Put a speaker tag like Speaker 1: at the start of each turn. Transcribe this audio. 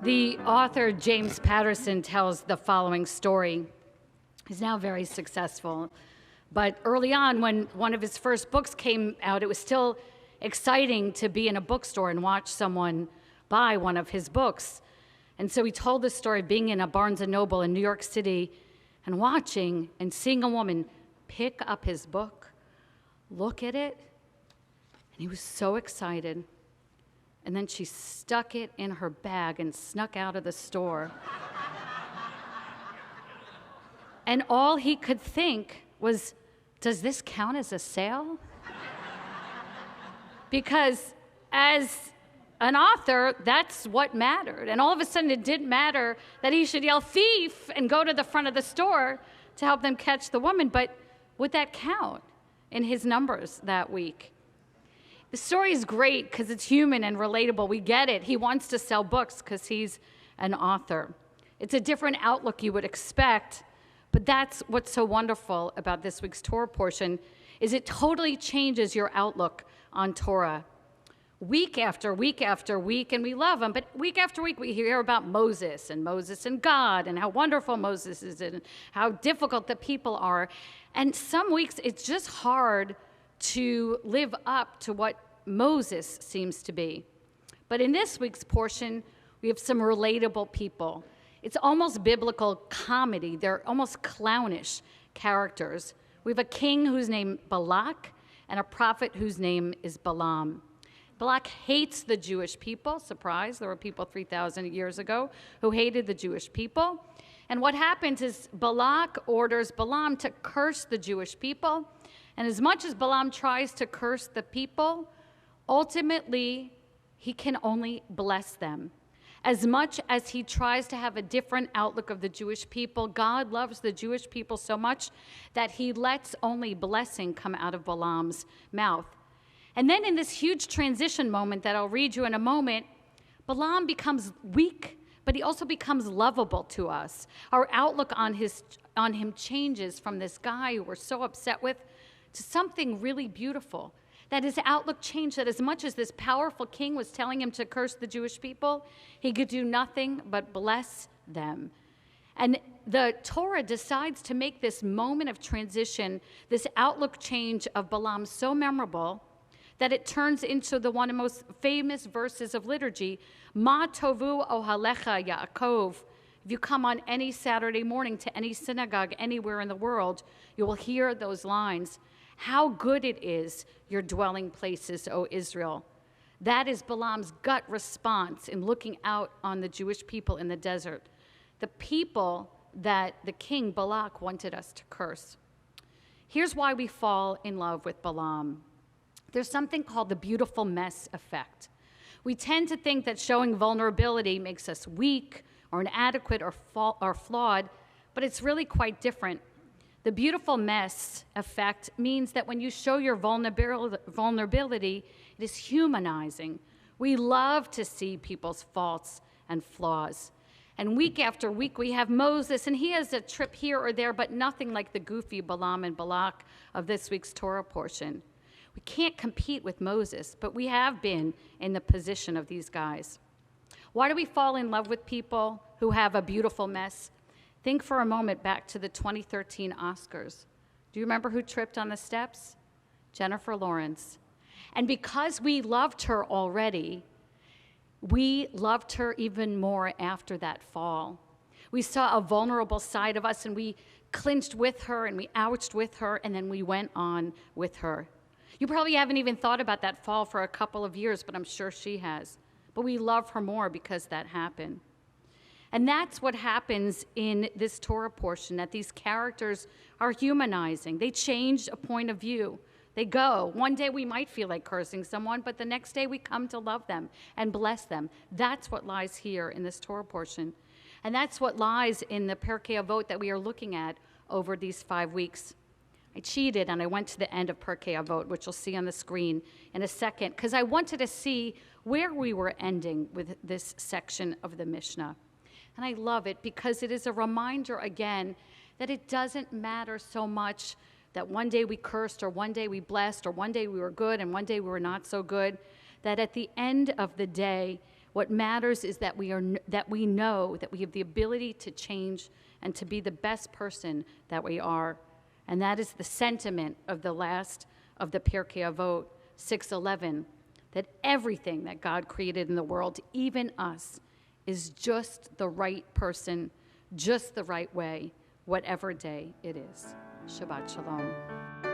Speaker 1: The author James Patterson tells the following story. He's now very successful, but early on when one of his first books came out, it was still exciting to be in a bookstore and watch someone buy one of his books. And so he told the story of being in a Barnes & Noble in New York City and watching and seeing a woman pick up his book, look at it, and he was so excited. And then she stuck it in her bag and snuck out of the store. And all he could think was, does this count as a sale? Because as an author, that's what mattered. And all of a sudden, it didn't matter that he should yell thief and go to the front of the store to help them catch the woman. But would that count in his numbers that week? The story is great because it's human and relatable. We get it. He wants to sell books because he's an author. It's a different outlook you would expect, but that's what's so wonderful about this week's Torah portion, is it totally changes your outlook on Torah. Week after week after week, and we love him, but week after week we hear about Moses and God and how wonderful Moses is and how difficult the people are. And some weeks it's just hard to live up to what Moses seems to be. But in this week's portion, we have some relatable people. It's almost biblical comedy. They're almost clownish characters. We have a king who's named Balak and a prophet whose name is Balaam. Balak hates the Jewish people. Surprise, there were people 3,000 years ago who hated the Jewish people. And what happens is Balak orders Balaam to curse the Jewish people. And as much as Balaam tries to curse the people, ultimately, he can only bless them. As much as he tries to have a different outlook of the Jewish people, God loves the Jewish people so much that he lets only blessing come out of Balaam's mouth. And then in this huge transition moment that I'll read you in a moment, Balaam becomes weak, but he also becomes lovable to us. Our outlook on him changes from this guy who we're so upset with to something really beautiful. That his outlook changed, that as much as this powerful king was telling him to curse the Jewish people, he could do nothing but bless them. And the Torah decides to make this moment of transition, this outlook change of Balaam so memorable that it turns into one of the most famous verses of liturgy, Ma tovu ohalecha Yaakov. If you come on any Saturday morning to any synagogue anywhere in the world, you will hear those lines. How good it is, your dwelling places, O Israel. That is Balaam's gut response in looking out on the Jewish people in the desert, the people that the king Balak wanted us to curse. Here's why we fall in love with Balaam. There's something called the beautiful mess effect. We tend to think that showing vulnerability makes us weak or inadequate or flawed, but it's really quite different. The beautiful mess effect means that when you show your vulnerability, it is humanizing. We love to see people's faults and flaws. And week after week, we have Moses, and he has a trip here or there, but nothing like the goofy Balaam and Balak of this week's Torah portion. We can't compete with Moses, but we have been in the position of these guys. Why do we fall in love with people who have a beautiful mess? Think for a moment back to the 2013 Oscars. Do you remember who tripped on the steps? Jennifer Lawrence. And because we loved her already, we loved her even more after that fall. We saw a vulnerable side of us, and we clinched with her, and we ouched with her, and then we went on with her. You probably haven't even thought about that fall for a couple of years, but I'm sure she has. But we love her more because that happened. And that's what happens in this Torah portion, that these characters are humanizing. They change a point of view. They go. One day we might feel like cursing someone, but the next day we come to love them and bless them. That's what lies here in this Torah portion. And that's what lies in the Pirkei Avot that we are looking at over these 5 weeks. I cheated and I went to the end of Pirkei Avot, which you'll see on the screen in a second, because I wanted to see where we were ending with this section of the Mishnah. And I love it because it is a reminder again that it doesn't matter so much that one day we cursed or one day we blessed or one day we were good and one day we were not so good, that at the end of the day, What matters is that we know that we have the ability to change and to be the best person that we are. And that is the sentiment of the last of the Pirkei Avot, 6:11, that everything that God created in the world, even us, is just the right person, just the right way, whatever day it is. Shabbat Shalom.